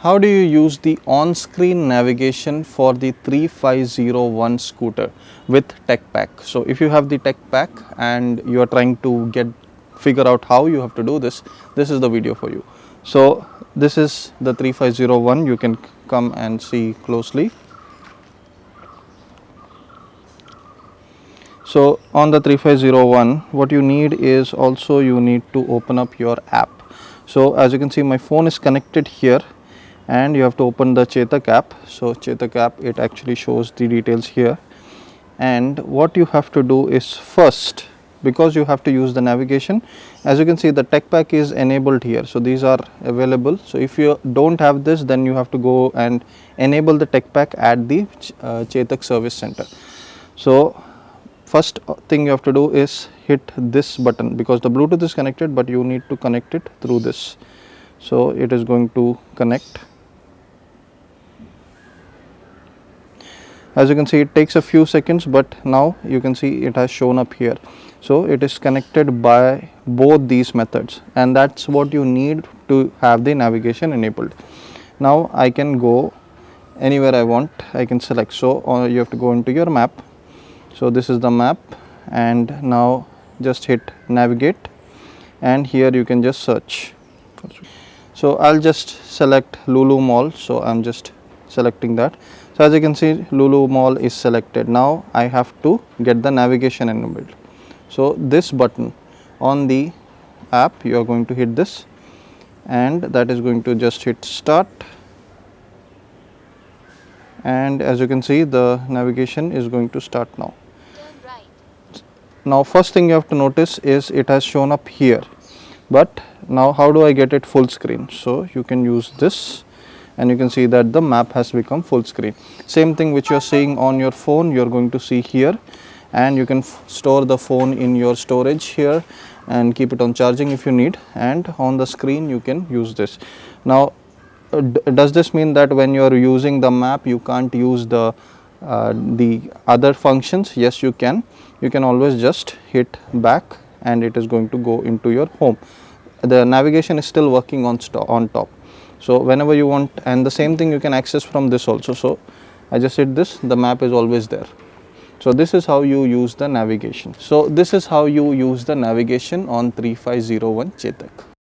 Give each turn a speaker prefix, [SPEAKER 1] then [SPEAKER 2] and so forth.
[SPEAKER 1] How do you use the on-screen navigation for the 3501 scooter with TechPack? So if you have the TechPack and you are trying to figure out how you have to do this, this is the video for you. So this is the 3501. You can come and see closely. So on the 3501, what you need is also you need to open up your app. So as you can see, my phone is connected here and you have to open the Chetak app. So Chetak app, it actually shows the details here, and what you have to do is first, because you have to use the navigation, as you can see the TechPack is enabled here, so these are available. So if you don't have this, then you have to go and enable the TechPack at the Chetak service center. So first thing you have to do is hit this button, because the Bluetooth is connected but you need to connect it through this. So it is going to connect. As you can see, it takes a few seconds, but now you can see it has shown up here. So it is connected by both these methods, and that's what you need to have the navigation enabled. Now I can go anywhere I want, I can select. So you have to go into your map. So this is the map, and now just hit navigate, and here you can just search. So I'll just select Lulu Mall, so I'm just selecting that. So as you can see, Lulu Mall is selected. Now I have to get the navigation enabled. So this button on the app, you are going to hit this, and that is going to just hit start, and as you can see the navigation is going to start now. Now first thing you have to notice is it has shown up here, but now how do I get it full screen? So you can use this, and you can see that the map has become full screen. Same thing which you are seeing on your phone, you are going to see here, and you can store the phone in your storage here and keep it on charging if you need, and on the screen you can use this. Now does this mean that when you are using the map you can't use the other functions? Yes, you can. You can always just hit back and it is going to go into your home. The navigation is still working on top. So whenever you want, and the same thing you can access from this also. So I just hit this, the map is always there. So this is how you use the navigation. So this is how you use the navigation on 3501 Chetak.